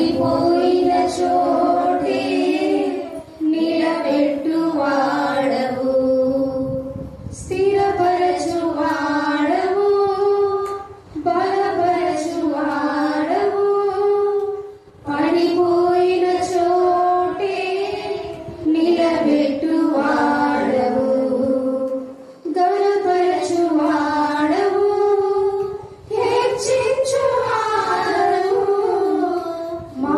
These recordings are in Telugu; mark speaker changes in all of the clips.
Speaker 1: పడిపోయిన చోటే నిలబెట్టు వాడవు, స్థిరపరచు వాడవు, బలపరచు వాడవు. పడిపోయిన చోటే నిలబెట్టు వాడవు, గణపరచు వాడవు, హెచ్చించు వాడవు. మా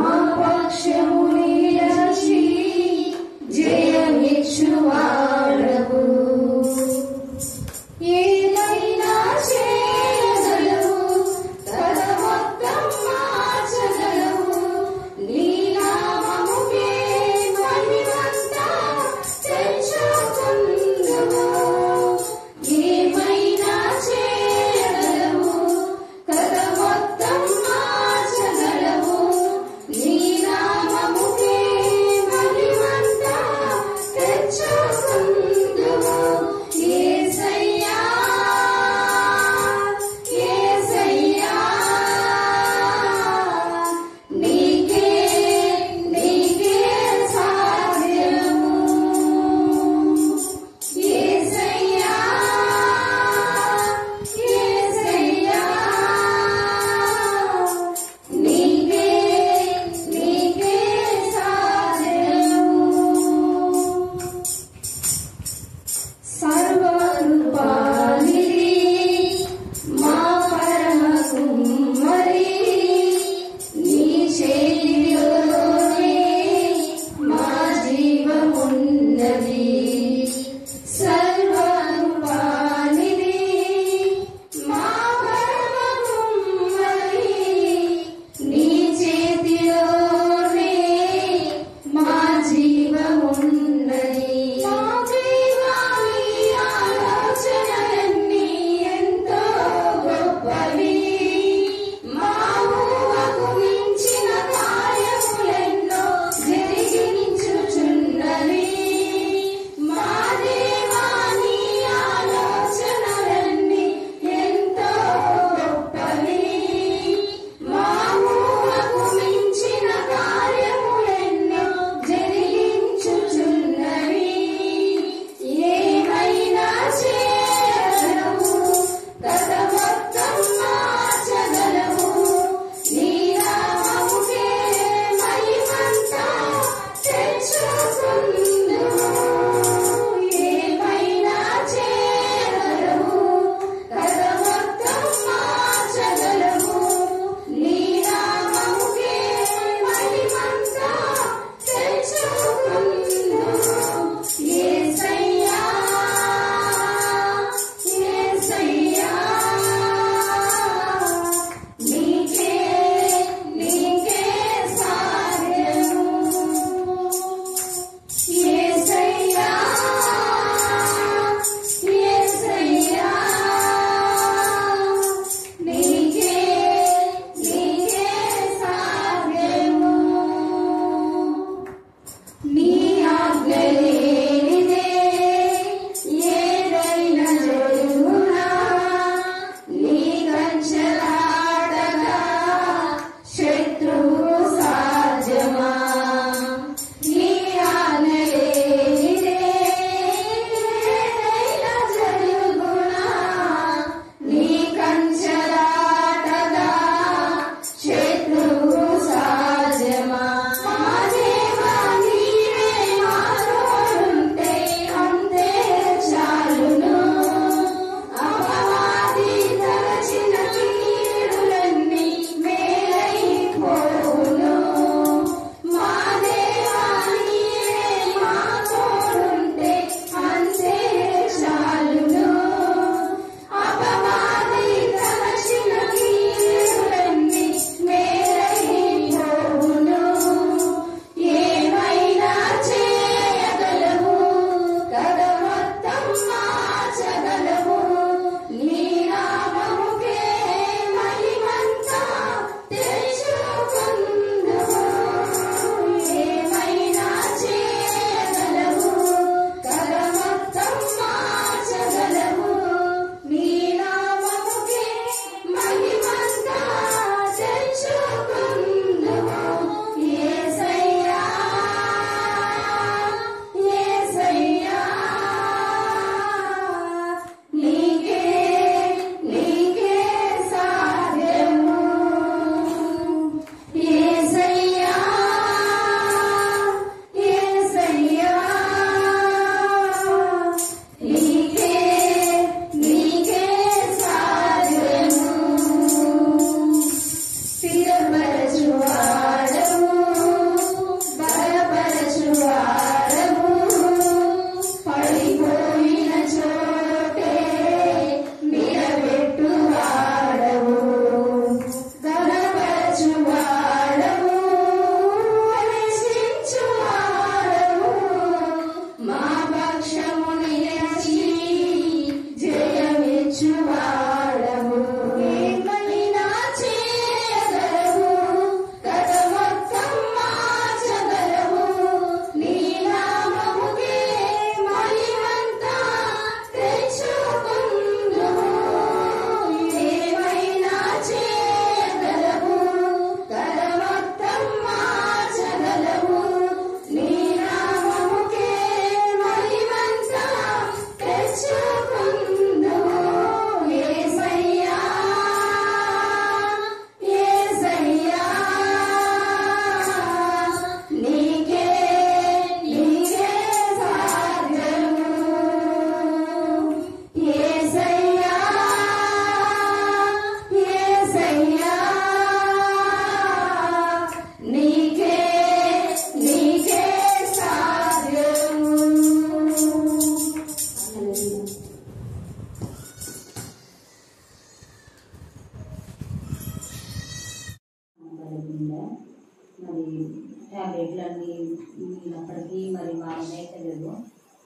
Speaker 2: అప్పటికి మరి బాగానైతే లేదు.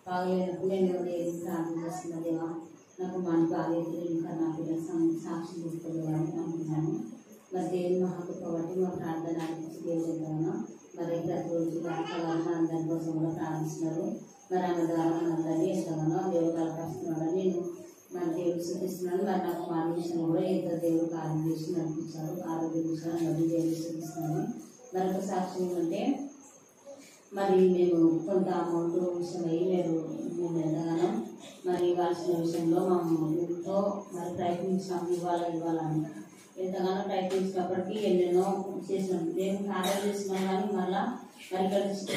Speaker 2: బాగలేనప్పుడు నేను ఏది ప్రార్థన చేస్తున్నా దేవా నాకు మన బాగైతే ఇంకా నా పిల్లల సాక్షి తీసుకోలేదని అనుకున్నాను. మరి దేవుని మహాకృప బట్టి మా ప్రార్థన అనిపించి దేవుడు ఎంతగానో మరి ప్రతిరోజు కళాకారులు అందరి కోసం కూడా ప్రార్థిస్తున్నారు. మరి ఆమె ద్వారా అందరినీ ఎంతగానో దేవుడు కలపరుస్తున్నాడని నేను మన దేవుడు చూపిస్తున్నాను. మరి నాకు మా విషయంలో కూడా ఎంతో దేవుడు కార్యం చేసి నడిపించారు. ఆరోగ్య విషయాలు మరి దేవుడు చూపిస్తున్నాను. మరొక సాక్ష్యం అంటే మరి మేము కొంత అమౌంట్ విషయమై మేము ఎంతగానో మరి ఇవ్వాల్సిన విషయంలో మా ఎంతో మరి ప్రయత్నించాము ఇవ్వాలని ఎంతగానో ప్రయత్నించినప్పటికీ ఎన్నెన్నో చేసినాం. మేము కార్యాలు చేసినాం కానీ మళ్ళీ మరి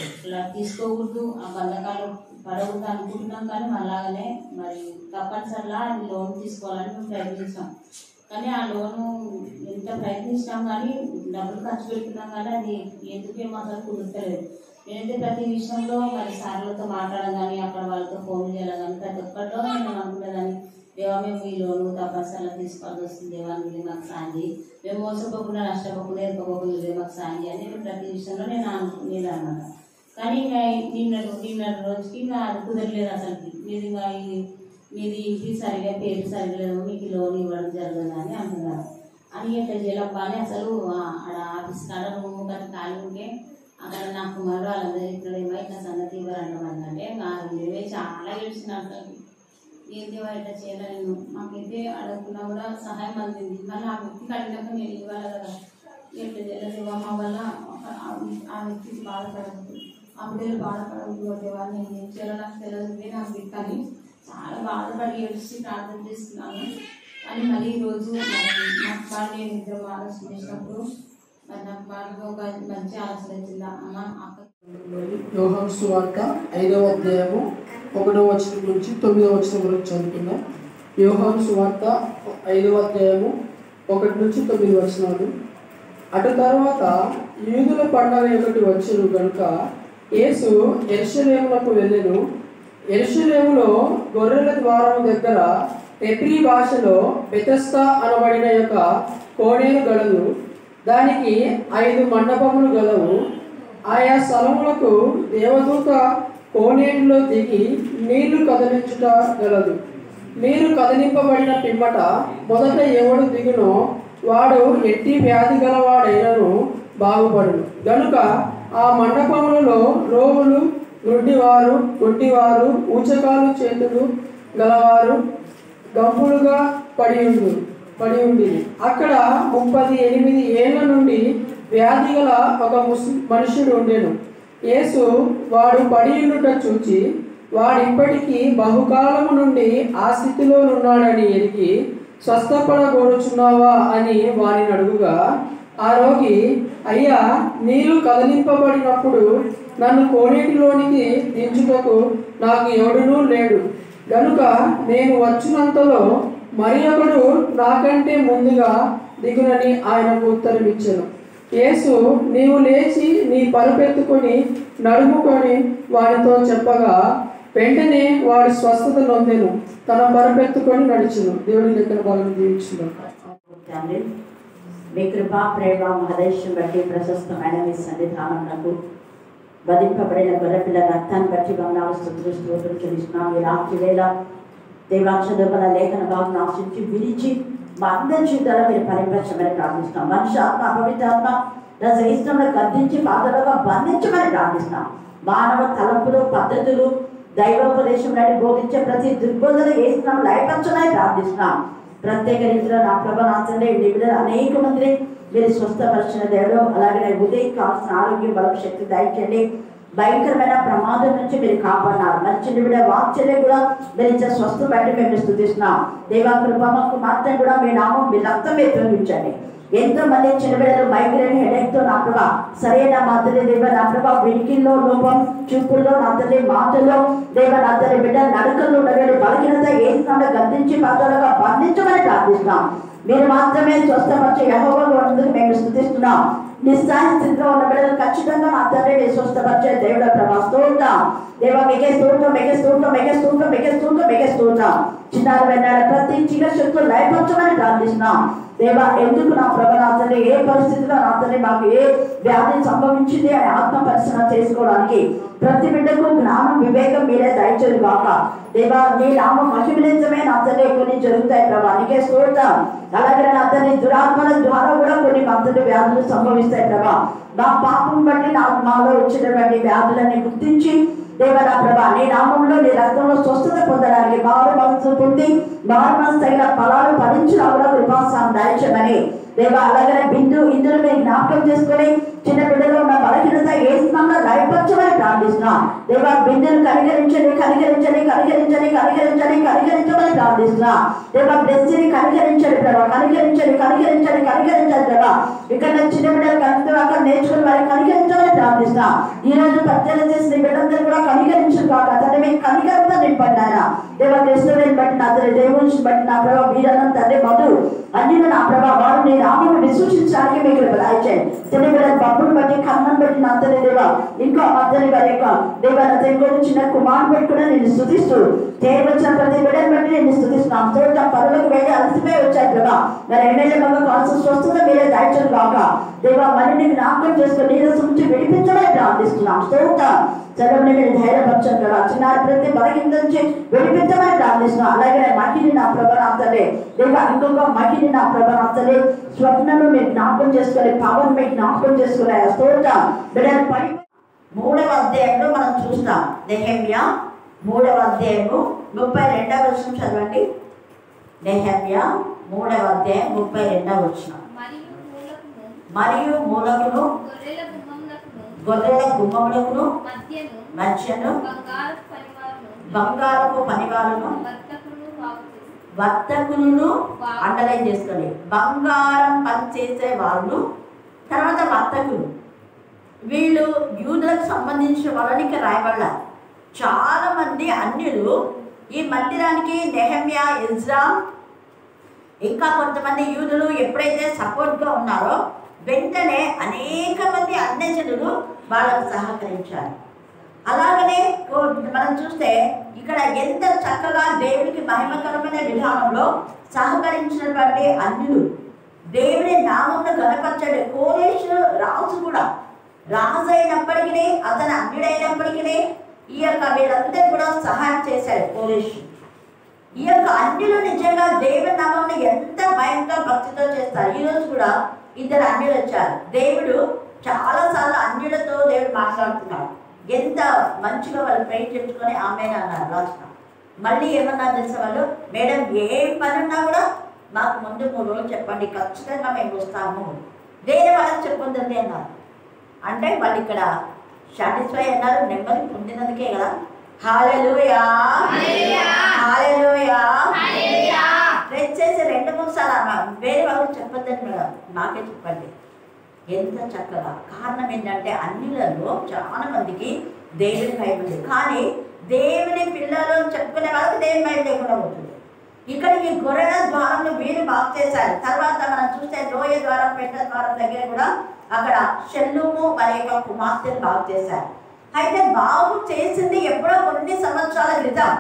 Speaker 2: ఇక్కడ తీసుకోకూడదు ఆ బంధకాలు పడకూడదు అనుకుంటున్నాం. కానీ మళ్ళాగానే మరి తప్పనిసరిలా లోన్ తీసుకోవాలని మేము ప్రయత్నించాం. కానీ ఆ లోను ఎంత ప్రయత్నించినాం కానీ డబ్బులు ఖర్చు పెడుతున్నాం కానీ అది ఎందుకేమో అసలు కుదురుతలేదు. నేనైతే ప్రతి విషయంలో మరి సార్లతో మాట్లాడడం కానీ అక్కడ వాళ్ళతో ఫోన్ చేయడం కానీ ప్రతి ఒక్కరిలో నేను అనుకునేదాన్ని దేవా మేము ఈ లోను తప్పనిసరిగా తీసుకోవాల్సి వస్తుంది దేవా నువ్వు మాకు సాంగి మేము మోసపోకుండా నష్టపోకుండా ఎరుకోకుండా మాకు సాంగి అని ప్రతి విషయంలో నేను అనుకునేదన్నమాట. కానీ ఇంకా నిన్న రోజుకి ఇంకా అది కుదరలేదు. అసలుకి మీరు ఇంకా మీది ఇంటి సరిగా పేరు సరిగా లేదు మీకు లోన్ ఇవ్వడం జరగదు అని అంటున్నారు. అని ఎట్లా చేయాలబ్బా అని అసలు ఆడ ఆఫీస్ కాడ రూమ్ కానీ ఖాళీ ఉంటే అక్కడ నాకు కుమారు వాళ్ళందరూ ఇక్కడ ఏమో ఇట్లా సంగతి ఇవ్వరంటే మేమే చాలా ఏడ్చినా అసలు ఏంది ఇట్లా చేయలేదు. మాకైతే అడగకుండా కూడా సహాయం అందింది. మళ్ళీ ఆ వ్యక్తికి అడిగినాక నేను ఇవ్వాలి కదా ఎట్లా చేయలేదు మా వల్ల ఆ వ్యక్తికి బాధపడదు అప్పుడే బాధపడదు దేవా నేను ఏం చేయాలో నాకు తెలియదు నాకు కానీ చాలా బాధపడి ఏడ్చి ప్రార్థన చేస్తున్నాను. అని మళ్ళీ ఈరోజు నాకు బాగా నేను ఇద్దరు ఆలోచన చేసినప్పుడు మరి నాకు బాగా ఒక మంచి ఆలోచన వచ్చిందా అమ్మ అక్క.
Speaker 3: యోహాను సువార్త 5వ అధ్యాయము 1వ వచనం నుంచి 9వ వచనం వరకు చదువుకుందాం. యోహాను సువార్త 5వ అధ్యాయము 1 నుంచి 9 వచనాలు. అటు తర్వాత యూదుల పండగ ఒకటి వచ్చెను గనుక యేసు యెరూషలేమునకు వెళ్ళెను. యెరూషలేములో గొర్రెల ద్వారం దగ్గర హెబ్రీ భాషలో బెతెస్దా అనబడిన యొక్క కోనేరు గలదు. దానికి 5 మండపములు గలవు. ఆయా స్థలములకు దేవదూత కోనేరులో దిగి నీళ్లు కదిలించుట గలదు. నీరు కదిలింపబడిన పిమ్మట మొదట ఎవడు దిగునో వాడు ఎట్టి వ్యాధి గలవాడైనను బాగుపడును. గనుక ఆ మండపములలో రోగులు, గ్రుడ్డివారు, గుడ్డివారు, ఊచకాలు చేతులు గలవారు గంపులుగా పడి ఉండి అక్కడ 38 ఏళ్ల నుండి వ్యాధి గల ఒక మనుషుడు ఉండెను. యేసు వాడు పడి ఉండుట చూచి వాడిప్పటికీ బహుకాలము నుండి ఆ స్థితిలో ఉన్నాడని ఎరిగి స్వస్థపడగోరుచున్నావా అని వారిని అడుగుగా ఆ రోగి అయ్యా నీరు కదిలింపబడినప్పుడు నన్ను కోనేటిలోనికి దించుటకు నాకు ఎవడునూ లేడు గనుక నేను వచ్చినంతలో మరి ఒకడు నాకంటే ముందుగా దిగునని ఆయనకు ఉత్తరం ఇచ్చెను. యేసు నీవు లేచి నీ పరుపెత్తుకొని నడుముకొని వాడితో చెప్పగా వెంటనే వాడు స్వస్థత నొందెను, తన పరుపెత్తుకొని నడిచెను. దేవుని దగ్గర వాళ్ళని దీవించును.
Speaker 4: మీ కృపా ప్రేమ మహదేశం బట్టి ప్రశస్తమైన మీ సన్నిధానమునకు వధింపబడిన గొర్రెపిల్ల రక్తాన్ని బట్టి వందనాలు స్తుతులు చెల్లిస్తున్నాం. ఈ రాత్రి వేళ దేవాక్షర లేఖన భాగం ఆశించి విరిచి మా అందరి జీవితాల్లో మీరు పరిపరచమని ప్రార్థిస్తున్నాం. మనిషి ఆత్మ అపవిత్రాత్మ రజయిష్టంలో గద్దించి పాదలుగా బంధించమని ప్రార్థిస్తున్నాం. మానవ తలంపులు పద్ధతులు దైవోపదేశం నాటి బోధించే ప్రతి దుర్బోధన వేస్తున్నాం లయపరచమని ప్రార్థిస్తున్నాం. ప్రత్యేక రీతిలో నా ప్రభావండి బిడ్డలు అనేక మందిని మీరు స్వస్థపరిచిన దేవుడు అలాగే ఉదయం కావాల్సిన ఆరోగ్యం బలం శక్తి దయచేయండి. భయంకరమైన ప్రమాదం నుంచి మీరు కాపాడినారు. మంచి బిడ్డ వాక్యలే కూడా మీరు ఇచ్చే స్వస్థ బయట మేము స్థుతిస్తున్నాం. దేవా కృపకు మాత్రం కూడా మీ నామం మీ రక్తం మీరు తొలగించండి. ఎంతో మంది చిన్న బిడ్డలు మైగ్రేన్ హెడేక్తో నా ప్రభా సరైన మాతృ దేవ నా ప్రభా వెనికిల్లో లోపం చూపుల్లో నా తల్లి మాటల్లో దేవ నా తల్లి బిడ్డ నడకల్లో ఉండగలి బలహీనత ఏ స్థానంలో గద్దించి పాదాలుగా బంధించమని ప్రార్థిస్తున్నాం. మీరు మాత్రమే స్వస్థపరిచే యెహోవాగా ఉన్నందుకు మేము స్తుతిస్తున్నాం. నిస్సాయ స్థితిలో ఉన్న బిడ్డలు ఖచ్చితంగా నా తండ్రి మీరు స్వస్థపరిచే దేవుడు ప్రభా. స్తోత్రం దేవా, మీకే స్తోత్రం, మీకే స్తోత్రం, మీకే స్తోత్రం, మీకే స్తోత్రం, మీకే స్తోత్రం. చిన్నారు వెళ్ళాలి ప్రతి చిన్న శక్తులు లయపరచమని ప్రార్థిస్తున్నాం దేవా. ఎందుకు నా ప్రభా నా తండ్రి ఏ పరిస్థితిలో నా తండ్రి మాకు ఏ వ్యాధి సంభవించింది అని ఆత్మ పరిశీలన చేసుకోవడానికి ప్రతి బిడ్డకు జ్ఞానం వివేకం మీరే దయచేది కాక దేవా. నీ నామ మహిమనిజమే నా తండ్రి కొన్ని జరుగుతాయి ప్రభా, నీకే స్తోత్రం. అలాగే నా తండ్రి దురాత్మల ద్వారా కూడా కొన్ని మంత్రి వ్యాధులు సంభవిస్తాయి ప్రభా. నా పాపం బట్టి మాలో వచ్చినటువంటి వ్యాధులని గుర్తించి దేవ నా ప్రభా నీ నామంలో నీ రక్తంలో స్వస్థత పొందడానికి మారు మనసు పొంది మారు మనసు తగిన ఫలాలు ఫలించిన కూడా కృపాసాన్ని దయచేయమని దేవ. అలాగే ఇందులో మీరు జ్ఞాపకం చేసుకొని చిన్న బిడ్డలో ఉన్న బలహీనత ఏ స్థానంలో లయపరచమని ప్రార్థిస్తున్నాం దేవా. బిడ్డను కనికరించండి, కనికరించండి, కనికరించండి, కనికరించండి, కనికరించమని ప్రార్థిస్తున్నాం దేవా. బ్లెస్సింగ్ కనికరించండి ప్రభా, కనికరించండి, కనికరించండి, కనికరించండి ప్రభా. ఇక్కడ చిన్న బిడ్డలు కనుక అక్కడ నేర్చుకుని వారిని కనికరించమని ప్రార్థిస్తున్నాం. ఈ రోజు పద్దెనిమిది చేసిన బిడ్డలందరూ కూడా కనికరించు కాక తండ్రి మీకు కనికరంతో నింపడ్డారా దేవా. క్రిస్తుని బట్టి నా తండ్రి దేవుని బట్టి నా ప్రభావ వీరనం తండ్రి మధు అన్ని నా ప్రభావ వారు నీ నామను విశ్వసించడానికి మీకు దయచేయండి. చిన్న బిడ్డల పప్పును బట్టి కన్నం బట్టి నా తండ్రి దేవా ఇంకా అతని వారి యొక్క దేవా ఇంకొక చిన్న కుమారుడు బట్టి కూడా నేను స్తుతిస్తూ చేయవచ్చిన ప్రతి బిడ్డను బట్టి నేను స్తుతిస్తున్నాం. స్తోత్రం. పనులకు వెళ్ళి అలసిపోయి వచ్చాయి ప్రభా. మరి ఎన్నెళ్ళ మగ కాల్సిన స్వస్థత మీరే దయచేది కాక దేవా. మరి నీకు జ్ఞాపకం చేసుకుని నీరసం నుంచి విడిపించమని ప్రార్థిస్తున్నాం. స్తోత్రం. చదవని మీరు ధైర్యపరచండి కదా, చిన్నారి ప్రతి బలహీనత నుంచి విడిపించమని ప్రార్థిస్తున్నాం. అలాగే మహిళని నా ప్రభావంతలే దేవా ఇంకొక మహిళని నా ప్రభావంతలే స్వప్నను మీరు జ్ఞాపకం చేసుకొని పవన్ మీరు జ్ఞాపకం చేసుకునే స్తోత్రం. బిడ్డలు పడి 3వ అధ్యాయంలో మనం చూస్తాం. నెహెమ్యా 3వ అధ్యాయము 32వ వచనం చదవండి. నెహెమ్యా 3వ అధ్యాయం 32వ వచనం. మరియు మూలకును గొర్రెల గుమ్మములకును మధ్యను బంగారపు పనివారును వర్తకులను అండర్లైన్ చేసుకొని బంగారం పని చేసే వాళ్ళు తర్వాత వర్తకులు వీళ్ళు యూదులకు సంబంధించిన వాళ్ళని రాయబడ్డ చాలా మంది అన్యులు ఈ మందిరానికి నెహెమ్యా, ఎజ్రా ఇంకా కొంతమంది యూదులు ఎప్పుడైతే సపోర్ట్గా ఉన్నారో వెంటనే అనేక మంది అన్యజనులు వాళ్ళకు సహకరించారు. అలాగనే మనం చూస్తే ఇక్కడ ఎంత చక్కగా దేవునికి మహిమకరమైన విధానంలో సహకరించినటువంటి అన్యులు దేవుని నామమును గణపరచండి. కోరేషు రాజు కూడా రాజు అయినప్పటికీ అతను అన్యుడైనప్పటికీ ఈ యొక్క వీళ్ళందరూ కూడా సహాయం చేశాడు కోరేషు. ఈ యొక్క అన్యులు నిజంగా దేవుని నామమును ఎంత భయంతో భక్తితో చేస్తారు. ఈరోజు కూడా ఇద్దరు అన్యులు వచ్చారు. దేవుడు చాలాసార్లు అన్యులతో దేవుడు మాట్లాడుతున్నాడు. ఎంత మంచిగా వాళ్ళు పెయింట్ తెచ్చుకొని ఆమె అన్నారు లాస్ట్. మళ్ళీ ఏమన్నా తెలిసే వాళ్ళు మేడం ఏ పని ఉన్నా కూడా మాకు ముందు 3 రోజులు చెప్పండి, ఖచ్చితంగా మేము వస్తాము. వేరే వాళ్ళకి చెప్పొద్దండి అన్నారు. అంటే వాళ్ళు ఇక్కడ సాటిస్ఫై అన్నారు, నెమ్మది పొందినందుకే కదా. హల్లెలూయా హల్లెలూయా. ప్రెస్ చేసి 2-3 సార్లు అన్నారు. వేరే వాళ్ళకి చెప్పొద్దని మేడం నాకే చెప్పండి. ఎంత చక్కగా. కారణం ఏంటంటే అన్నిలలో చాలా మందికి దేవుని భయం ఉంది, కానీ దేవుని పిల్లలు చెప్పుకునే వాళ్ళకి దేవుని భయం లేకుండా ఉంటుంది. ఇక్కడ ఈ గొర్రెల ద్వారంలో వీరు బాగు చేశారు. తర్వాత మనం చూస్తే లోయ ద్వారం, పెట్ట ద్వారం దగ్గర కూడా అక్కడ షెల్లూము వారి యొక్క కుమార్తెను బాగు చేశారు. అయితే బాగు చేసింది ఎప్పుడో కొన్ని సంవత్సరాల క్రితం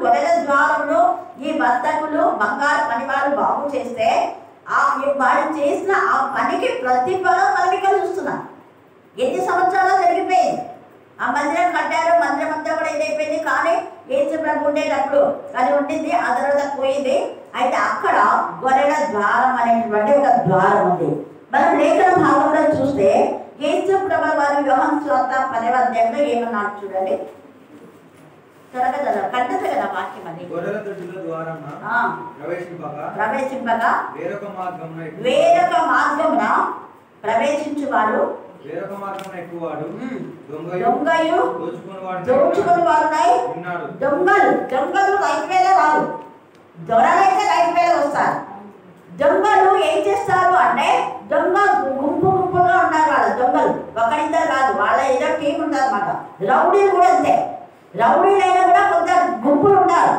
Speaker 4: గొర్రెల ద్వారంలో ఈ వర్తకులు బంగారు పని వారు బాగు చేస్తే వాడు చేసిన ఆ పనికి ప్రతిఫలం మనం ఇక్కడ చూస్తున్నాం. ఎన్ని సంవత్సరాలు జరిగిపోయింది. ఆ మందిరం కట్టారు, మందిరం అంతా కూడా ఇదైపోయింది. కానీ యేసు ప్రభు ఉండేటప్పుడు అది ఉండింది, ఆ తర్వాత పోయింది. అయితే అక్కడ గొర్రెల ద్వారం అనేటువంటి ఒక ద్వారం ఉంది. మనం లేఖన భాగంలో చూస్తే యేసు ప్రభు వారు యోహాను సువార్త 10వ అధ్యాయంలో ఏమన్నాడు చూడండి. త్వరగా చదవండి, కంటత కదా వాక్యం అది. ప్రవేశింపగా వేరొక మార్గమున ప్రవేశించువాడు దొంగయు దోచుకుని వారున్నాయి. దొంగలు లైఫ్ వేళ రాదు, దొరలైతే లైఫ్ వేళ వస్తారు. దొంగలు ఏం చేస్తారు అంటే దొంగ గుంపుగా ఉంటారు. వాళ్ళ దొంగలు ఒకరిద్దరు కాదు, వాళ్ళ ఏదో టీం ఉంటుంది అన్నమాట. రౌడీలు కూడా అంతే, రౌడీలైనా కూడా కొంత గుంపులు ఉంటారు.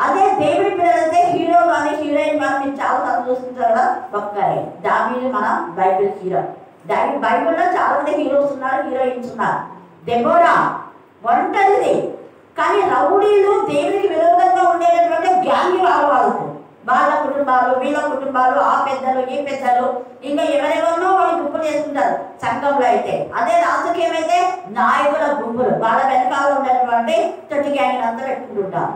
Speaker 4: అదే దేవుడి పిల్లలైతే హీరో కానీ హీరోయిన్ ఒక్కరే. దావీదు మన బైబిల్ హీరో. బైబిల్లో చాలా మంది హీరోస్ ఉన్నారు, హీరోయిన్స్ ఉన్నారు. దెబోరా ఒంటరిది, కానీ రౌడీలు దేవునికి విరోధంగా ఉండేటటువంటి గ్యాంగ్ వాళ్ళ కుటుంబాలు, వీళ్ళ కుటుంబాలు, ఆ పెద్దలు, ఈ పెద్దలు, ఇంకా ఎవరెవరినో వాళ్ళు గుంపులు చేసుకుంటారు సంఘంలో. అయితే అదే రాజకీయమైతే నాయకుల గుంపులు, వాళ్ళ వెనకాల ఉన్నటువంటి తొట్టి గ్యాంగ్ అంతా పెట్టుకుంటుంటారు.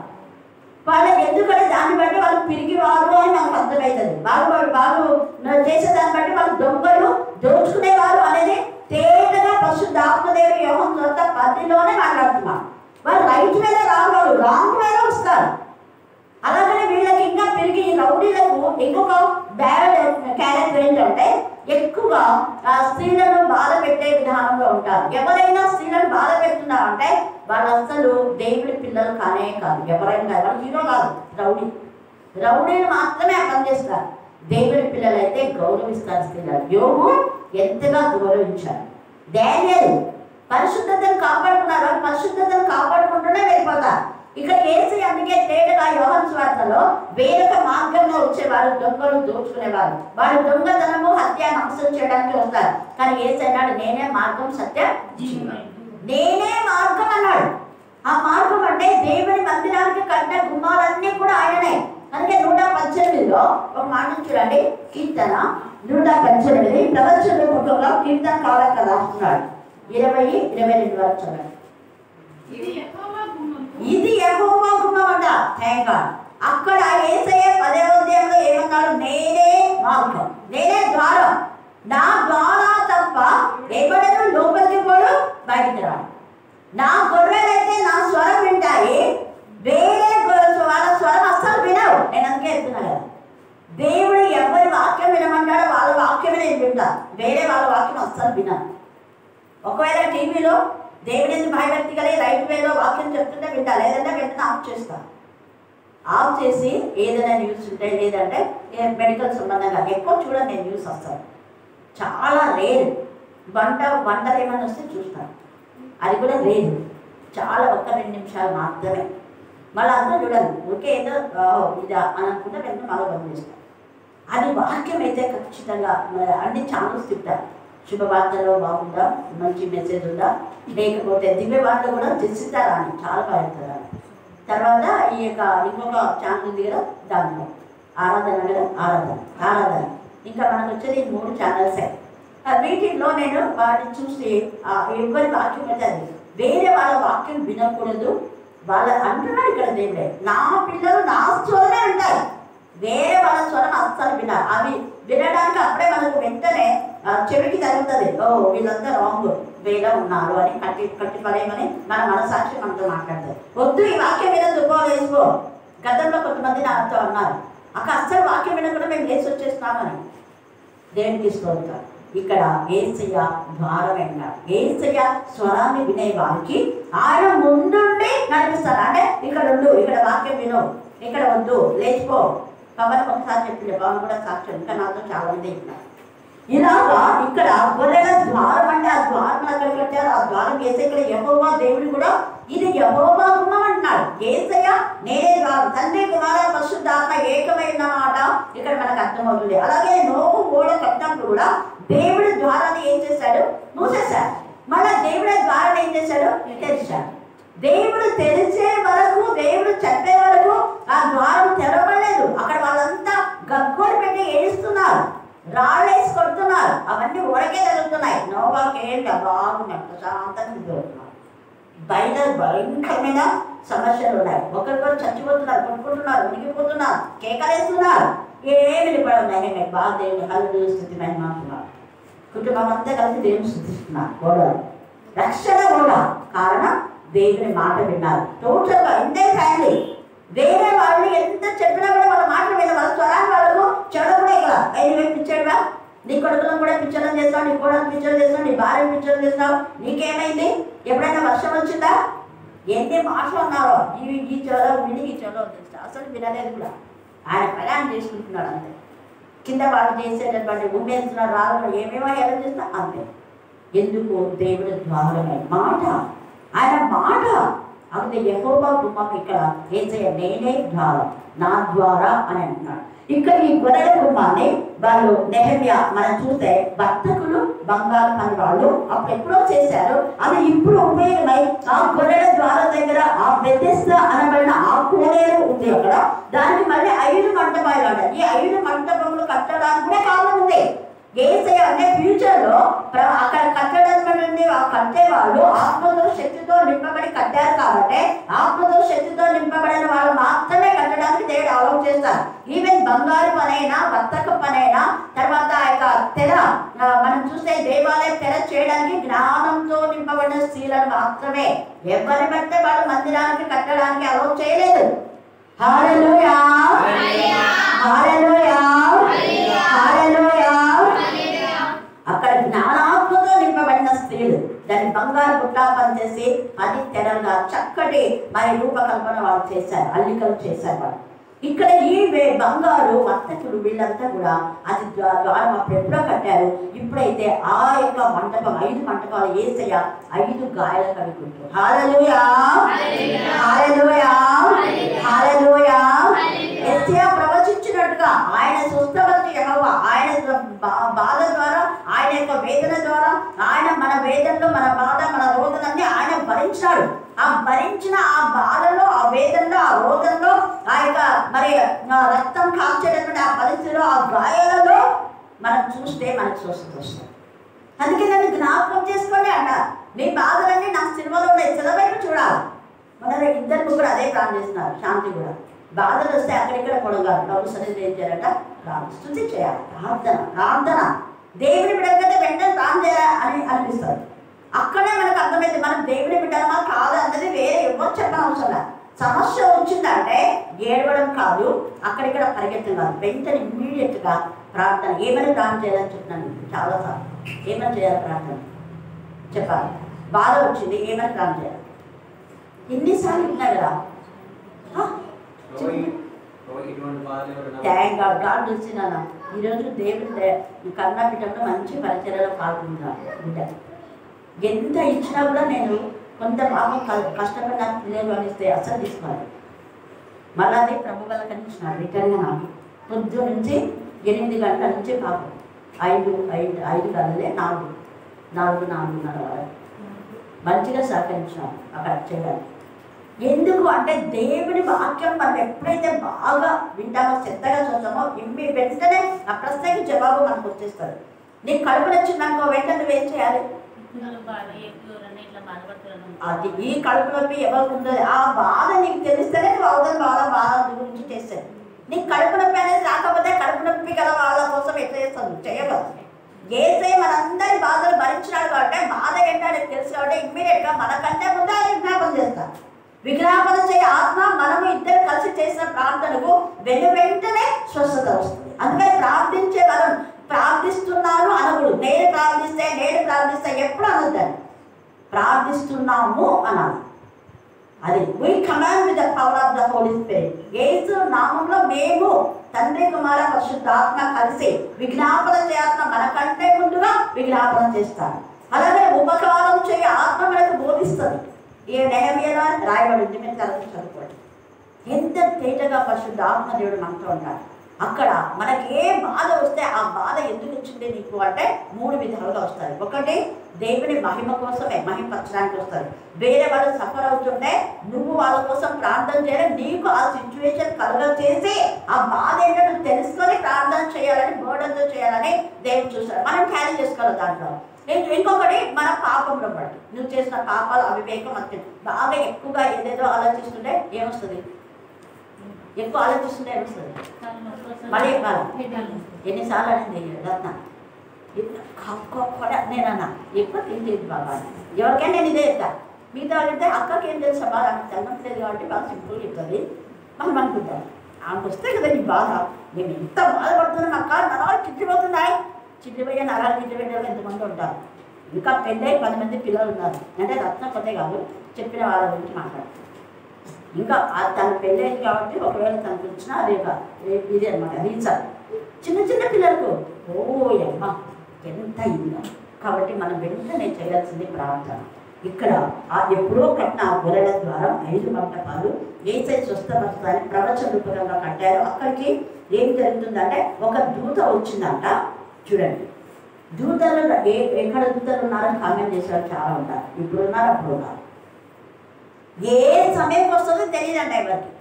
Speaker 4: వాళ్ళకి ఎందుకంటే దాన్ని బట్టి వాళ్ళు పిరిగి వారు అని మనకు అర్థమవుతుంది. వాళ్ళు చేసే దాన్ని బట్టి వాళ్ళు దొంగలు, దోచుకునేవారు అనేది తేటగా పరిశుద్ధాత్మదేవుడు యోహాను సువార్త 10లోనే మాట్లాడుతున్నారు. వాళ్ళు రైట్ మీద రావాలి, రాంగ్ మీద వస్తారు. అలాగనే వీళ్ళకి ఇంకా పెరిగి రౌడీలకు ఇంకొక బ్యాడ్ క్యారెక్టర్ ఏంటంటే ఎక్కువగా స్త్రీలను బాధ పెట్టే విధానంలో ఉంటారు. ఎవరైనా స్త్రీలను బాధ పెడుతున్నారంటే వాళ్ళు అసలు దేవుడి పిల్లలు కానే కాదు. ఎవరైనా కాదు, వాళ్ళు హీరో కాదు, రౌడీలు మాత్రమే అర్థం చేస్తారు. దేవుడి పిల్లలు అయితే గౌరవిస్తారు స్త్రీలను. యోగు ఎంతగా గౌరవించారు. దానియేలు పరిశుద్ధతను కాపాడుకున్నారు, వాళ్ళు పరిశుద్ధతను కాపాడుకుంటూనే వెళ్ళిపోతారు. ఇక్కడ ఏసీ అందుకే తేటగా యోహాను సువార్తలో వేరొక మార్గంలో వచ్చేవారు, దొంగలు, దోచుకునేవారు. వారు దొంగతనము, హత్య, నాశనం చేయడానికి వస్తారు. కానీ ఏసీ అన్నాడు, నేనే మార్గం, సత్యం, నేనే మార్గం అన్నాడు. ఆ మార్గం అంటే దేవుడి మందిరానికి కట్టిన గుమ్మాలన్నీ కూడా ఆయననే. అందుకే 118లో ఒక మాట చూడండి, కీర్తన 118 ప్రవచన రూపంలో కీర్తన కాలక రాస్తున్నాడు. 20-22 వరకు చూడండి. ఇది యెహోవా గుమ్మం అంట. Thank God. అక్కడ యేసయ్య 10వ అధ్యాయంలో ఏమన్నాడు? నేనే మార్గం, నేనే ద్వారం, నా ద్వారా తప్ప ఎవడను లోపలికి పోడు, బయటికి రాడు. నా గొర్రెలైతే నా స్వరం వింటాయి, వేరే వాళ్ళ స్వరం అస్సలు వినవు. నేను అందుకే చెప్తున్నా కదా, దేవుడు ఎవరి వాక్యం వినమంటాడో వాళ్ళ వాక్యమే నేను వింటా, వేరే వాళ్ళ వాక్యం అస్సలు వినను. ఒకవేళ టీవీలో దేవుని భయభక్తి కలిగి రైట్ వేలో వాక్యం చెప్తుంటే వింటా, లేదంటే వెంటనే ఆఫ్ చేస్తా. ఆఫ్ చేసి ఏదైనా న్యూస్ ఉంటే, లేదంటే మెడికల్ సంబంధంగా ఎక్కువ చూడండి నేను న్యూస్. వస్తాను చాలా రేరు. వంటలు ఏమైనా వస్తే చూస్తాను, అది కూడా రేరు. చాలా 1-2 నిమిషాలు మాత్రమే. మళ్ళీ అందరూ చూడండి, ఓకే ఏదో ఇదా అని అనుకుంటే వెంటనే మళ్ళీ బంద్ చేస్తాను. అది వాక్యం అయితే ఖచ్చితంగా అన్ని ఛానల్స్ తింటారు. శుభవార్తలో బాగుందా, మంచి మెసేజ్ ఉందా, లేకపోతే దివ్య వార్త కూడా తెచ్చిస్తారా అని చాలా బాగుంటుందా. తర్వాత ఈ యొక్క ఇంకొక ఛానల్ ఉంది కదా, దాంట్లో ఆరాధన కదా, ఆరాధన ఇంకా మనకు వచ్చేది 3 ఛానల్సే. వీటిల్లో నేను వాటిని చూసి ఎవరి వాక్యం అయితే అది వేరే వాళ్ళ వాక్యం వినకూడదు. వాళ్ళ అంటున్నాడు ఇక్కడ దేవుడే, నా పిల్లలు నా స్వరమే ఉంటారు, వేరే వాళ్ళ స్వరం అస్సలు వినాలి. అవి వినడానికి అప్పుడే మనకు వెంటనే చెవికి తగ్గుతుంది, ఓ వీళ్ళంతా రాంగ్ వేలో ఉన్నారు అని కట్టి పడేయమని మన మనసాక్షి మనతో మాట్లాడుతుంది. వద్దు ఈ వాక్యం మీద దుబ్బోలేసుకో. గతంలో కొంతమంది నాతో అన్నారు, అక్క అస్సలు వాక్యం వినకుండా మేము లేచి వచ్చేస్తున్నామని. దేవునికి స్తోత్రం. ఇక్కడ యేసయ్య ద్వారం అన్నాడు. యేసయ్య స్వరాన్ని వినే వారికి ఆయన ముందుండి నడిపిస్తాడు. అంటే ఇక్కడ ఉండు, ఇక్కడ వాక్యం విను, ఇక్కడ వద్దు, లేచిపో. పవన్ ఒకసారి చెప్పింది, పవన్ కూడా సాక్ష్యం, ఇంకా నాతో చాలా మంది ఇన్నారు. ఇలాగా ఇక్కడ గొర్రెల ద్వారం అంటే ఆ ద్వారం అక్కడ కట్టారు. ఆ ద్వారం యేసయ్య, ఇక్కడ యెహోవా దేవుడు కూడా ఇది యెహోవా గుమ్మం అంటున్నాడు. యేసయ్య నేనే ద్వారం, తండ్రి కుమార పరిశుద్ధాత్మ ఏకమైన మాట ఇక్కడ మనకు అర్థమవుతుంది. అలాగే నోహు ఓడ కట్టినప్పుడు కూడా దేవుడి ద్వారాన్ని ఏం చేశాడు? మూసేశాడు. మళ్ళా దేవుడి ద్వారాన్ని ఏం చేశాడు? తెరిచాడు. దేవుడు తెరిచే వరకు, దేవుడు చెప్పే వరకు ఆ ద్వారం తెరవలేదు. అక్కడ వాళ్ళంతా గగ్గోలు పెట్టి ఏడుస్తున్నారు, రాళ్ళేసి కొడుతున్నారు, అవన్నీ ఓడకే తగులుతున్నాయి. నోవాకి ఏంటి బాగున్నాయి, ప్రశాంతంగా నిద్రపోతున్నారు. బయట భయంకరమైన సమస్యలు ఉన్నాయి. ఒకరికొకరు చచ్చిపోతున్నారు, కొట్టుకుంటున్నారు, మునిగిపోతున్నారు, కేకలేస్తున్నారు, ఏమి నిలబడున్నాయి. బాగా దేవుని హల్లు స్థితి మహిమంటున్నారు. కుటుంబం అంతా కలిసి దేవుని స్థుతిస్తున్నారు. గోడలు రక్షణ కూడా కారణం దేవుని మాట విన్నారు. టోటల్గా ఇంతే ఫ్యామిలీ. వేరే వాళ్ళు ఎంత చెప్పినా కూడా వాళ్ళ మాట విన్న వాళ్ళ స్వరాన్ని వాళ్ళకు చెడు కూడా ఇక్కడ ఆయన పిచ్చాడుగా, నీ కొడుకులను కూడా పిచ్చడం చేస్తావు, నీ కోడలు పిచ్చడం చేస్తావు, నీ భార్యను పిచ్చడం చేస్తావు, నీకేమైంది? ఎప్పుడైనా వర్షం వచ్చిందా? ఎన్ని మాటలు ఉన్నారో ఈ చెలో విని ఈ చెలో తెలుస్తా, అసలు వినలేదు కూడా. ఆయన ప్రయాణం చేసుకుంటున్నాడు అంతే. కింద వాళ్ళు చేసేటటువంటి ఉమ్మేస్తున్నారు, రాళ్ళు ఏమేమో ఎలా చేస్తా అంతే. ఎందుకు? దేవుడి ద్వారమే మాట, ఆయన మాట. అక్కడ యెహోవా గుమ్మం ఇక్కడ ఏసయ్య నేనే ద్వారం, నా ద్వారా అని అంటున్నాడు. ఇక్కడ ఈ గొర్రెల గుమ్మాన్ని వాళ్ళు నెహెమ్యా మనం చూస్తే వర్తకులు బంగారు పని వాళ్ళు అప్పుడు ఎప్పుడో చేశారు. అది ఇప్పుడు ఉపయోగమై ఆ గొర్రెల ద్వారం దగ్గర ఆ బెతెస్దా అనబడిన ఆ కోనేరు ఉంది అక్కడ. దానికి మళ్ళీ 5 మంటపాలు ఉంటాయి. ఈ 5 మంటపములు కట్టడానికి కూడా కారణం ఉంది. యేసయ్య అంటే ఫ్యూచర్ లో అక్కడ కట్టడం అనేది ఆ కట్టే వాళ్ళు ఆత్మతో శక్తితో నింపబడి కట్టారు కాబట్టి ఆత్మతో శక్తితో నింపబడిన వాళ్ళు మాత్రమే కట్టడానికి దేవుడు అలౌ చేస్తారు. ఈవెన్ బంగారు పనైనా వర్తక పనైనా తర్వాత ఆ యొక్క తెర మనం చూస్తే దేవాలయం తెర చేయడానికి జ్ఞానంతో నింపబడిన స్త్రీలను మాత్రమే, ఎవరి బట్టే వాళ్ళు మందిరానికి కట్టడానికి అలౌ చేయలేదు. హల్లెలూయా హల్లెలూయా హల్లెలూయా. అక్కడ జ్ఞానాత్మతో నింపబడిన స్త్రీలు దాన్ని బంగారు గుట్టా పనిచేసి 10 తెరలుగా చక్కటి మరి రూపకల్పన వాళ్ళు చేశారు, అల్లికలు చేశారు వాళ్ళు. ఇక్కడ ఈ బంగారు వర్తకులు వీళ్ళంతా కూడా అది ద్వారం అప్పుడు ఎప్పుడో కట్టారు. ఇప్పుడైతే ఆ యొక్క మంటపం 5 మంటపాలు యేసయ్య 5 గాయాలు కడుగుంటారు. హల్లెలూయా హల్లెలూయా హల్లెలూయా. యెషయా ప్రవచించినట్టుగా ఆయన స్వస్థపరిచే యెహోవా ఆయన బాధ ద్వారా ఆయన యొక్క వేదన ద్వారా ఆయన మన వేదనలో మన బాధ మన రోదనని ఆయన భరించాడు. ఆ భరించిన ఆ బాధలో ఆ వేదనలో ఆ రోదనలో ఆ యొక్క మరి రక్తం కాల్చేటటువంటి ఆ పరిస్థితిలో ఆ గాయాలలో మనం చూస్తే మనకు స్వస్థత వస్తుంది. అందుకే నన్ను జ్ఞాపకం చేసుకోండి అంటారు. నీ బాధలన్నీ నా సినిమాలో ఉన్నాయి, చిలవైపు చూడాలి. మన 2 ముగ్గురు అదే ప్లాన్ చేస్తున్నారు. శాంతి కూడా బాధలు వస్తే అక్కడిక్కడ పొడగాలి. ప్రభు సన్నిధిలో ఏం చేయాలంట? స్తుతి చేయాలి, ప్రార్థన. దేవుని బిడ్డలకైతే వెంటనే ప్రార్థన చేయాలి అని అనిపిస్తుంది. అక్కడే మనకు అర్థమైంది మనం దేవుని బిడ్డలమా కాదు అన్నది వేరే ఎవరు చెప్పనవసరం లేదు. సమస్య వచ్చిందంటే ఏడవడం కాదు, అక్కడిక్కడ పరిగెత్తడం కాదు, వెంటనే ఇమ్మీడియట్గా ప్రార్థన. ఏమైనా ప్రార్థన చేయాలని చెప్తున్నాను చాలాసార్లు. ఏమైనా చేయాలి ప్రార్థన చెప్పాలి. బాధ వచ్చింది ఏమైనా ప్రార్థన చేయాలి. ఎన్నిసార్లు ఉన్నాయి కదా. Thank God. గాడ్ తెలిసినాను ఈరోజు దేవుడి కర్ణాపీఠంలో మంచి పరిచర్యలో పాల్గొంటున్నాను. బిడ్డ ఎంత ఇచ్చినా కూడా నేను కొంత పాపం కష్టపడి నాకు పిల్లలు అనిస్తే అసలు తీసుకోవాలి. మళ్ళీ అది ప్రభు వల్ల కనిపించినాడు. రిటర్న్గా నాకు పొద్దు నుంచి 8 గంటల నుంచి పాపం 5 గంటలే 4:30 వరకు మంచిగా సహకరించినాను అక్కడ చేయడానికి. ఎందుకు అంటే దేవుని వాక్యం మనం ఎప్పుడైతే బాగా వింటామో శ్రద్ధగా చూస్తామో వెంటనే ఆ ప్రశ్నకి జవాబు మనకు వచ్చేస్తారు. నీకు కడుపు నచ్చిందనుకో వెంటనే నువ్వేం చేయాలి? అది ఈ కడుపు నొప్పి ఎవరికి ఉంటుంది ఆ బాధ నీకు తెలిస్తేనే నువ్వు అవతల బాధ గురించి చేస్తాను. నీకు కడుపు నొప్పి అనేది రాకపోతే కడుపు నొప్పి కదా వాళ్ళ కోసం ఎట్లా చేస్తాను చేయగలదు. యేసయ్య మనందరి బాధలు భరించినాడు కాబట్టి బాధ ఏంటో తెలుసు కాబట్టి ఇమ్మీడియట్గా మనకంటే ముందు ఆయన విజ్ఞాపన చేస్తాను. విజ్ఞాపన చేయ ఆత్మ మనము ఇద్దరు కలిసి చేసిన ప్రార్థనకు వెంటనే స్వస్థత వస్తుంది. అందుకని ప్రార్థించే వరం ప్రార్థిస్తున్నాను అనకూడదు. నేను ప్రార్థిస్తే ఎప్పుడు అనొద్దని ప్రార్థిస్తున్నాము అనాలి. అది we command with the power of the Holy Spirit. యేసు నామంలో మేము తండ్రి కుమార పరిశుద్ధాత్మ కలిసి విజ్ఞాపన చేయాత్మ మనకంటే ముందుగా విజ్ఞాపన చేస్తాను. అలాగే ఉపకారం చేయ ఆత్మ మనకు బోధిస్తుంది. ఏ నెహెమ్యాలో రాయబడింది, మీరు చదువుకోండి. ఎంత తేటగా పరిశుద్ధాత్మ దేవుడు మనతో ఉంటాడు. అక్కడ మనకి ఏ బాధ వస్తే ఆ బాధ ఎందుకు వచ్చింది నీకు అంటే 3 విధాలుగా వస్తారు. ఒకటి దేవుని మహిమ కోసమే, మహిమపరచడానికి వస్తారు. వేరే వాళ్ళు సఫర్ అవుతుంటే నువ్వు వాళ్ళ కోసం ప్రార్థన చేయాలి. నీకు ఆ సిచ్యువేషన్ కలుగ చేసి ఆ బాధ ఏంటో నువ్వు తెలుసుకొని ప్రార్థన చేయాలని బోర్డంతో చేయాలని దేవుడు చూస్తాడు. మనం క్యారీ చేసుకోవాలి దాంట్లో. ఇంకొకటి మన పాపంలో బట్టి నువ్వు చేసిన పాపాలు అవివేకం అంతే బాగా ఎక్కువగా ఏదేదో ఆలోచిస్తుంటే ఏమొస్తుంది? ఎక్కువ ఆలోచిస్తుంటే ఏమొస్తుంది? మళ్ళీ ఎన్నిసార్లు అనింది రత్న నేనన్నా ఎక్కువ తింటేది బాబా ఎవరికైనా నేను ఇదే చెప్తా. మిగతా అంటే అక్కకి ఏం తెలుసా బాధ నాకు తెలవట్లేదు కాబట్టి బాగా సింపుల్గా చెప్తుంది. మనం అనుకుంటాం ఆమెకు వస్తే కదా నీ బాధ, నేను ఎంత బాధపడుతున్నాను అక్క నరాలు చిట్టిపోతున్నాయి. చిట్టిపోయే నరాలు చిట్టిపోయే ఎంతమంది ఉంటారు. ఇంకా పెళ్ళై 10 మంది పిల్లలు ఉన్నారు. అంటే రత్న కొత్తే కాదు చెప్పిన వాళ్ళ గురించి మాట్లాడుతాను. ఇంకా తన పెళ్ళైంది కాబట్టి ఒకవేళ తనకు వచ్చినా ఇది అనమాట రీసర్ చిన్న పిల్లలకు ఓ అమ్మ ఎంత అయిందా. కాబట్టి మనం వెంటనే చేయాల్సింది ప్రార్థన. ఇక్కడ ఎప్పుడో కట్టిన ఆ గొర్రెల ద్వారా 5 మంటపాలు ఏసై స్వస్థపరుస్తారని ప్రవచన రూపకంగా కట్టారు. అక్కడికి ఏం జరుగుతుందంటే ఒక దూత వచ్చిందంట. చూడండి, దూతలు ఎక్కడ దూతలు ఉన్నారని కామెంట్ చేసేవాళ్ళు చాలా ఉంటారు. ఇప్పుడు ఉన్నారు, అప్పుడు ఉన్నారు. ఏ సమయంకి వస్తుందో తెలియదంట ఎవరికి.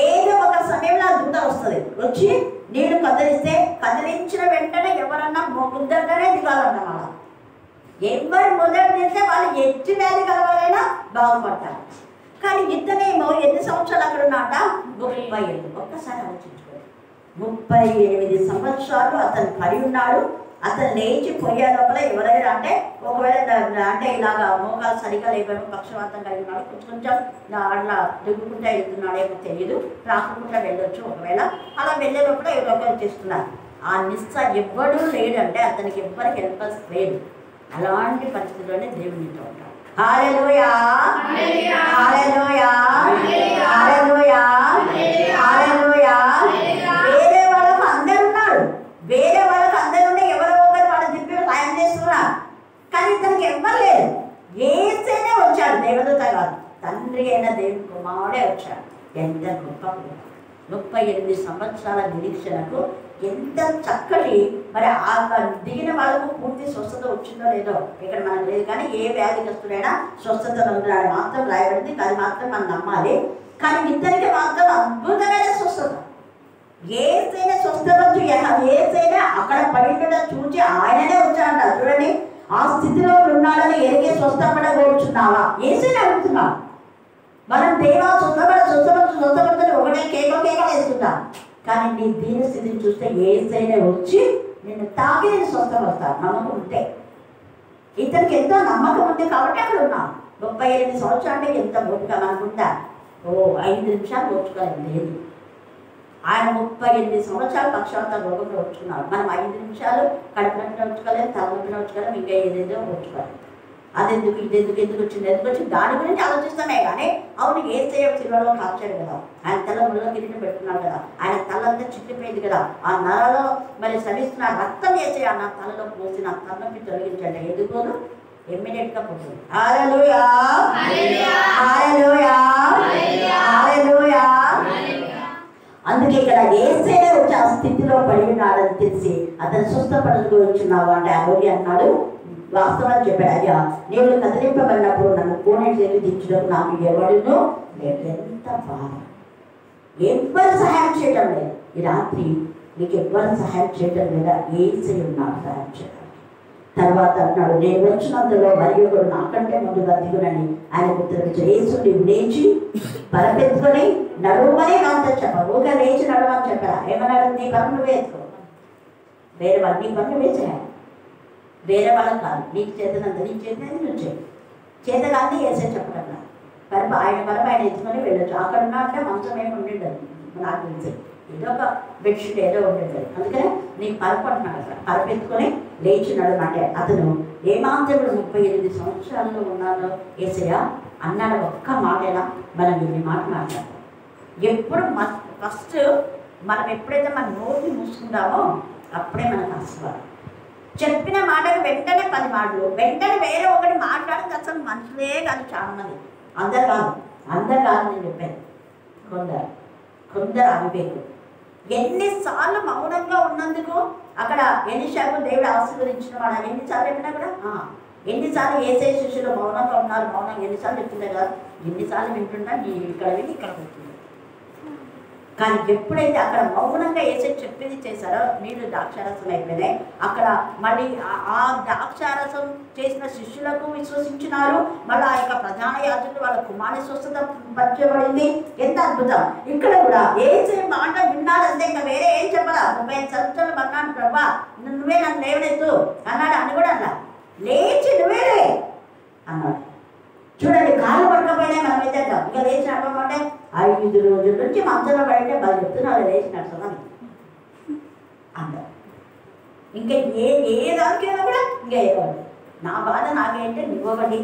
Speaker 4: ఏదో ఒక సమయంలో ఆ దూత వస్తుంది, వచ్చి నీళ్లు కదిలిస్తే కదిలించిన వెంటనే ఎవరన్నా ముద్దటనే దిగాలన్న వాళ్ళ. ఎవరు మొదట దిగితే వాళ్ళు ఎచ్చి వ్యాధి కలవాలైనా బాగుపడతారు. కానీ ఇతనేమో ఎన్ని సంవత్సరాలు అక్కడ ఉన్నాట? 37. ఒక్కసారి ఆలోచించుకోండి, 38 సంవత్సరాలు అతను పడి ఉన్నాడు. అతను లేచి పోయే లోపల ఎవరైనా అంటే ఒకవేళ అంటే ఇలాగా మోకాలు సరిగా లేకపోయినా పక్షవాతం కలిగి ఉన్నాడు, కొంచెం అట్లా దిగుకుంటా వెళ్తున్నాడేమో తెలియదు, రాకుండా వెళ్ళొచ్చు. ఒకవేళ అలా వెళ్ళే లోపల ఎవరొకరు చేస్తున్నారు. ఆ నిస్స ఎవ్వడూ లేడంటే అతనికి ఎవ్వరికి హెల్పర్స్ లేదు. అలాంటి పరిస్థితుల్లోనే దేవునితో ఉంటాడు. హల్లెలూయా, హల్లెలూయా, హల్లెలూయా, హల్లెలూయా. వేరే వాళ్ళకు అందరు ఉన్నారు, వేరే వాళ్ళకు అందరు ఉంటే ఎవరో ఒకరు వాళ్ళ దిప్పి సాయం చేస్తున్నారు. కానీ ఇతనికి ఎవ్వరు లేదు. ఏసైనే వచ్చాడు, దేవదూత కాదు, తండ్రి అయిన దేవుని కుమారుడే వచ్చాడు. ఎంత గొప్ప 38 సంవత్సరాల నిరీక్షణకు ఎంత చక్కటి మరి ఆ దిగిన వాళ్ళకు పూర్తి స్వస్థత వచ్చిందో లేదో ఇక్కడ మనకు లేదు. కానీ ఏ వ్యాధిగ్రస్తుడైనా స్వస్థత పొందుతాడు మాత్రం రాయబడింది, అది మాత్రం మనం నమ్మాలి. కానీ ఇద్దరికి మాత్రం అద్భుతమైన స్వస్థత. ఏసైనా స్వస్థపరచు, ఏసైనా అక్కడ పడిన చూచి ఆయననే వచ్చాడంట. చూడండి, ఆ స్థితిలో ఉన్నాడని ఎరిగే స్వస్థపడగోరుచున్నావా? ఏసైనా అడుగుతున్నా. మనం దేవా స్వస్థపరచని ఒకటే కేక వేస్తుంటాం. కానీ నీ దీని స్థితిని చూస్తే ఏసైనా వచ్చి నిన్ను తాకి నేను స్వస్థపరుస్తాను. నమ్మకం ఉంటే, ఇతనికి ఎంతో నమ్మకం ఉంది కాబట్టి అక్కడ ఉన్నాం. 38 సంవత్సరాలు అంటే ఎంత ఓపిక మనకుందా? 5 నిమిషాలు ఓర్చుకోలేదు లేదు. ఆయన 38 సంవత్సరాలు పక్షవాత రోగంలో ఓర్చుకున్నాడు. మనం 5 నిమిషాలు కడుపునొప్పిన ఓర్చుకోలేదు, తలనొప్పిన ఓర్చుకోలేదు, ఇంకా ఏదేదో ఓర్చుకోలేదు. అదెందుకు ఎందుకు వచ్చింది దాని గురించి ఆలోచిస్తామే. కానీ అవును, ఏ సిల్వలో కాల్చాడు కదా, ఆయన తల ముళ్ళ కిరీటం పెట్టుకున్నాడు కదా, ఆయన తలంతా చిట్లిపోయింది కదా, ఆ నరలో మరి సరిస్తున్న రక్తం వేసే నా తలలో పోసి నా తలనొప్పి తొలగించండి. ఎందుకోను ఇమ్మీడియట్గా పోతుంది. హల్లెలూయా, హల్లెలూయా, హల్లెలూయా. అందుకే ఇక్కడ ఏసైనా వచ్చి ఆ స్థితిలో పడి ఉన్నాడని తెలిసి అతను స్వస్థపడకు వచ్చున్నావా అంటే అరోగి అన్నాడు. వాస్తవాలు చెప్పాడు, అయ్యా నేను కదిలింపబడినప్పుడు నన్ను కోనేటి దించడం నాకు ఎవడునూ లేదు. ఎంత బాధ, ఎవ్వరు సహాయం చేయడం లేదు. ఈ రాత్రి నీకు ఎవ్వరు సహాయం చేయడం లేదా? ఏసై ఉన్నాడు సహాయం చేయడం. తర్వాత అన్నాడు, నేను వచ్చినందులో మరి ఒకడు నాకంటే ముందుగా దిగునని ఆయన ఉత్తరవించాడు. యేసు నీవు లేచి పరపెత్తుకొని నడువమని నాతో చెప్పారు. ఊగా లేచి నడవని చెప్పారా? ఏమన్నాడు? నీ పనులు వేసుకో, వేరే వాళ్ళు నీ పనులు వేసేయాలి, వేరే వాళ్ళకి కాదు. నీకు చేతనంత నీకు చేతనది నువ్వు చేత కాదు వేసే చెప్పడం పరప ఆయన పరప ఆయన ఎత్తుకొని వెళ్ళొచ్చు. అక్కడ ఉన్నా అంటే మంచం ఏమి ఉండేది నాకు తెలిసి, ఏదో ఒక బెడ్షీట్ ఏదో ఉండేది. అందుకనే నీకు పరప అంటున్నాడు. అక్కడ పరప ఎత్తుకొని లేచినాడు అంటే అతను ఏమాంతకుడు 38 సంవత్సరాల్లో ఉన్నాడో ఏసయ్య అన్నాడు. ఒక్క మాటేనా మనం ఇన్ని మాట మాట్లాడతాం. ఎప్పుడు ఫస్ట్ మనం ఎప్పుడైతే మన నోటిని మూసుకుంటామో అప్పుడే మనకు ఆశీర్వాదం. చెప్పిన మాటకు వెంటనే 10 మాటలు, వెంటనే వేరే ఒకటి మాట్లాడితే అసలు మనుషులే కాదు, చాలా మంది. అందరు కాదు నేను చెప్పాను, కొందరు అవివేకులు. ఎన్నిసార్లు మౌనంగా ఉన్నందుకు అక్కడ ఎలీషాకు దేవుడు ఆశీర్వదించిన వాడు ఎన్నిసార్లు చెప్పినా కూడా ఎన్నిసార్లు ఏసై శిష్యులు మౌనంగా ఉన్నారు, మౌనంగా ఎన్నిసార్లు చెప్తుండే కాదు, ఎన్నిసార్లు వింటున్నా నీ ఇక్కడ విని ఇక్కడ వస్తుంది. కానీ ఎప్పుడైతే అక్కడ మౌనంగా ఏసై చెప్పింది చేశారో నీళ్ళు ద్రాక్షారసం అయిపోయినాయి. అక్కడ మళ్ళీ ఆ ద్రాక్షారసం చేసిన శిష్యులకు విశ్వసించినారు. మళ్ళీ ఆ యొక్క ప్రధాన యాజకులు వాళ్ళ కుమారుని స్వస్థత పరిచయబడింది. ఎంత అద్భుతం! ఇక్కడ కూడా ఏసై మాట విన్నాడంటే ఇంకా వేరే ఏం చెప్పరా? 35 సంవత్సరాలు అన్నాడు, ప్రభా నువ్వే నన్ను లేవనెత్తు అన్నాడు. అని కూడా అన్నా లేచి నువ్వేలే అన్నాడు. చూడండి, కాళ్ళు పడకపోయినా మనం అయితే ఇక లేచి నడవమంటే 5 రోజుల నుంచి మంచంలో పడితే బాగా చెప్తున్నారు లేచి నడుస్తామని అంటారు. ఇంకా ఏ దానికైనా కూడా ఇంకా ఇవ్వండి, నా బాధ నాకేంటే ఇవ్వబడి.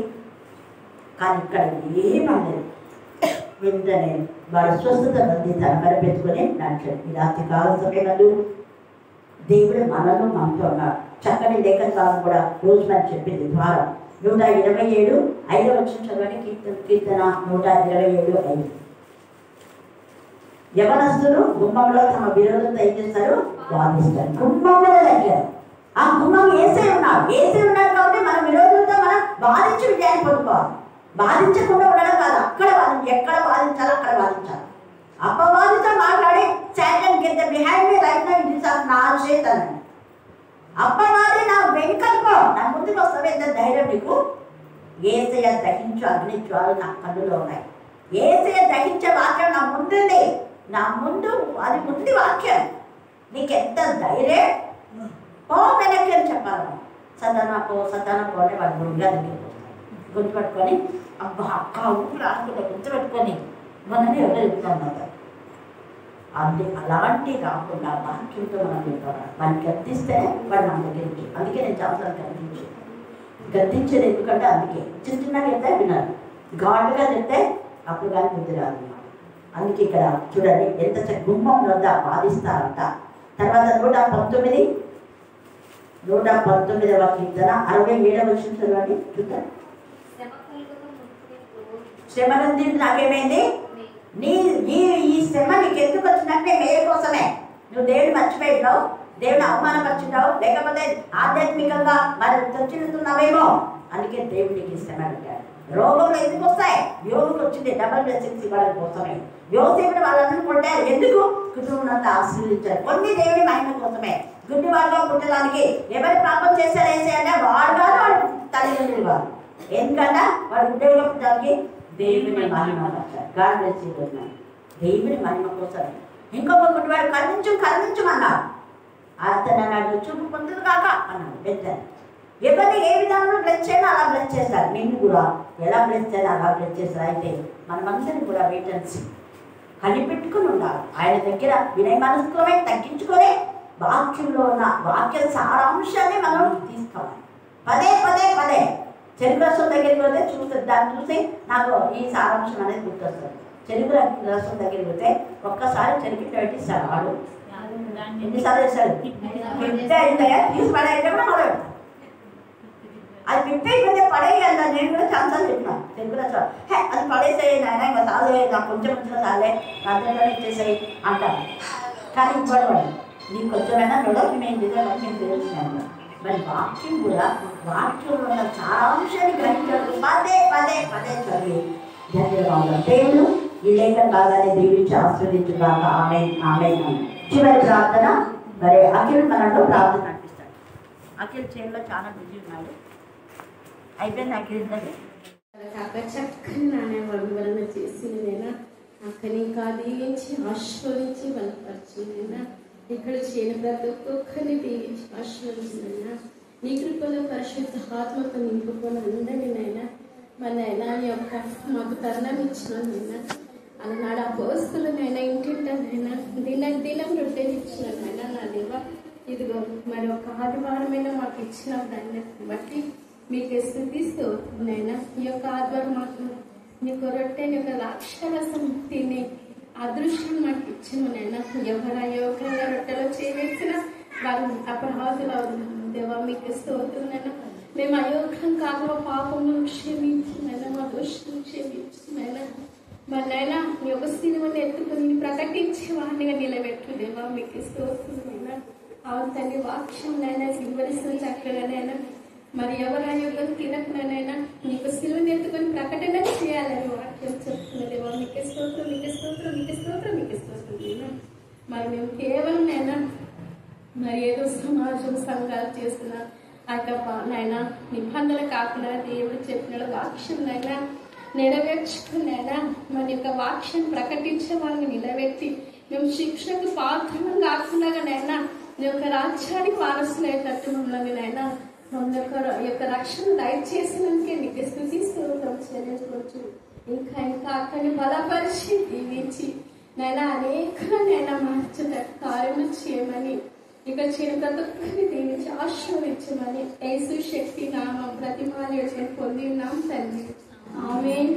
Speaker 4: కానీ ఇక్కడ ఏమలేదు. వెంటనే వాడు స్వస్థత పొంది తనపరపెట్టుకొని నడిచాడు. ఈ రాత్రి కాల సమయంలో దేవుడు మనలో మనతో ఉన్నాడు. చక్కని లేఖన కాలం కూడా రోజు మనం చెప్పింది ద్వారం 127 5వ వచనం చదవండి. కీర్తన 127:5. యవనస్తులు గుమ్మంలో తమ విరోధంతో ఏం చేస్తారు? వాదిస్తారు. గుమ్మంలో దగ్గర ఆ గుమ్మం ఏసే ఉన్నాడు. ఏసే ఉన్నాడు కాబట్టి మన విరోధంతో మనం వాదించి విజయాన్ని పొందుకోవాలి. బాధించకుండా ఉండడం కాదు, అక్కడ ఎక్కడ బాధించాలో అక్కడ బాధించాలి. అపవాదితో మాట్లాడి Satan get the behind me right now it is of నా శేతాన్. అపవాది నా వెనుకనుకో, నా ముందుకు వస్తావు. ఎంత ధైర్యం నీకు? ఏసయ్య దహించు అగ్ని జ్వాలు నా కన్నులో ఉన్నాయి. ఏసయ్య దహించే వాక్యం నా ముందుంది, నా ముందు అది ఉంది వాక్యం. నీకెంత ధైర్యం? పో వెనక్కి అని చెప్పాలి. సదానా పో అని వాడు ముందుగా దగ్గరికి గుర్తు పెట్టుకొని అబ్బా అక్క ఊరు రాకుండా గుర్తు పెట్టుకొని మనని ఎవరో చెప్తాను. అది అలాంటి కాకుండా వాక్యంతో మనం చెప్పాలి. వాడిని గద్దిస్తే వాడు మన దగ్గరికి. అందుకే నేను చాలాసార్లు గద్దించేది. ఎందుకంటే అందుకే చిన్నగా చెప్తే విన్నారు, ఘాటుగా చెప్తే అప్పుడు కానీ బుద్ధి రాదు. అందుకే ఇక్కడ చూడండి ఎంత గుమ్మం వద్ద బాధిస్తారంట. తర్వాత 119వ కీర్తన 67వ వచనం చదవండి. చూద్దాం. శ్రమ నుండి నాకేమైంది? ఈ శ్రమ నీకు ఎందుకు వచ్చినట్టే మేలు కోసమే. నువ్వు దేవుని మర్చిపోయినావు, దేవుని అవమానపరిచినావు, లేకపోతే ఆధ్యాత్మికంగా మరి చర్చిస్తున్నావేమో. అందుకే దేవుడు నీకు శ్రమ పెట్టాడు. రోగంలో ఎందుకు వస్తాయి? యోగుకు వచ్చింది డబల్ బ్లెస్సింగ్స్ ఇవ్వడం కోసమే. యోసేపుని వాళ్ళందరూ కొట్టారు. ఎందుకు? కుటుంబం అంతా ఆశీర్వదించారు. కొన్ని దేవుని మహిమ కోసమే. గుడ్డి వాడుగా పుట్టడానికి ఎవరు పాపం చేశారు వేసే అంటే వాడు కాదు, వాడు తల్లిదండ్రులు కాదు. ఎందుకంటే వాడు గుడ్డిగా పుట్టడానికి దేవుని మహిమ వచ్చారు. God bless you. దేవుని మహిమ కోసం ఇంకొక గుడ్డివాడు కరుణించమన్నాడు. అతను అన్నాడు చూపు పొందులు కాక అన్నాడు. పెద్దాను ఎవరిని ఏ విధానంలో బ్లెస్ చేయాలో అలా బ్లెస్ చేస్తారు. నిన్ను కూడా ఎలా బ్లెస్ చేయాలో అలా బ్లెస్ చేస్తారు. అయితే మనమందరం కూడా వేటెన్సీ కనిపెట్టుకుని ఉండాలి. ఆయన దగ్గర వినయ మనసులోనే తగ్గించుకొని వాక్యంలో ఉన్న వాక్య సారాంశాన్ని మనం తీసుకోవాలి. పదే చెరుకు రసం దగ్గరికి పోతే దాన్ని చూసి నాకు ఈ సారాంశం అనేది గుర్తొస్తుంది. చెరుకు రసం దగ్గరికి పోతే ఒక్కసారి చెరుకు పెట్టిస్తాడు. వాడు ఎన్నిసార్లు వేస్తాడు? తీసి పడేయంటే కూడా మొదలు పెడతాడు. అది పెట్టే పడేయాలి. నేను కూడా ఛాన్సాలు చెప్పినాను. చెరుకు రసం అది పడేసేయి నాయన, ఇంకా సాలే, నాకు కొంచెం సాలే, అర్థంలోనే ఇచ్చేసేయి అంటాను. కానీ ఇవ్వడు. నీకు కొంచెమైనా నడవకి మేము తెలిసినాను. మరి వాక్యం కూడా వాక్యంలో ఉన్న సారాంశాన్ని గ్రహించాలి. పదే చదివి ధన్యవాదాలు. దేవుడు ఈ లేఖన భాగాన్ని దీవించి ఆస్వాదించుగాక. ఆమేన్. చివరి ప్రార్థన. మరి అఖిల్ మనలో ప్రార్థన అనిపిస్తాడు. అఖిల్ చేతిలో చాలా బిజీ ఉన్నాడు. అయిపోయింది అఖిల్ ఇంతది.
Speaker 1: కాక చక్కని నాణ్యవరణ చేసి నేను అక్కని ఇంకా దీవించి ఆశీర్వదించి బలపరిచి నేను ఇక్కడ చేయని ప్రతి ఒక్కరిని దీవించి ఆశీర్వదించిన నీ కృపలో పరిశుద్ధ ఆత్మతో నింపుకొని అందరినీ నైనా మరి నైనా నీ యొక్క మాకు తరుణం ఇచ్చినానైనా అలనాడు ఆ పోస్తులనైనా ఇంటింటనైనా దినం రొట్టెలు ఇచ్చినానైనా నా దేవ. ఇదిగో మరి ఒక ఆదివారమైనా మాకు ఇచ్చిన దాన్ని బట్టి మీకు స్థుతిస్తూ నైనా ఈ యొక్క ఆదివారం మాకు నీకు రొట్టె నీ యొక్క ద్రాక్షరసం తినే అదృష్టం మాకు ఇచ్చినైనా ఎవరైనా రొట్టెలో చేసిన వాళ్ళు అపరాధులు దేవా మీకు స్తోత్రునైనా. మేము అయోగ్యం కాక పాపము క్షమించినైనా, మా దోషం క్షమించినైనా మరి నైనా నీ యొక్క సినిమాని ఎత్తుకుని ప్రకటించే వాడినిగా నిలబెట్టు దేవా మీకు స్తోత్రునైనా. అవును తండ్రి వాక్యం నైనా వివరిస్తుంది చక్కగానైనా. మరి ఎవరు అయోగ్యం తినకునైనా నీకు సిలువని ఎత్తుకొని ప్రకటన చేయాలని వాక్యం చెప్తున్నదేవా మీకు స్తోత్రం. మరి మేము కేవలం నైనా మరి ఏదో సమాజం సంఘాలు చేస్తున్న నైనా నిబంధనలు కాకుండా దేవుడు చెప్పిన వాక్యం నైనా నెరవేర్చుకునైనా మన యొక్క వాక్యం ప్రకటించే వాళ్ళని నిలబెట్టి మేము శిక్షకు పాత్రలు కాకుండా నైనా నీ యొక్క రాజ్యానికి వారసులయ్యేటట్టు మమ్మల్ని నైనా మమ్మల్ని యొక్క రక్షణ దయచేసినందుకే నీకు స్తుతిస్తూ చెల్లించవచ్చు. ఇంకా అక్కడిని బలపరిచి దీవించి నైనా అనేకనైనా మార్చుట కార్యములు చేయమని ఇక్కడ చేయని ప్రతి ఒక్కరిని దీవించి ఆశీర్వదించమని యేసు శక్తి నామం ప్రతిమాలు పొంది ఉన్నాం తండ్రి. ఆమేన్.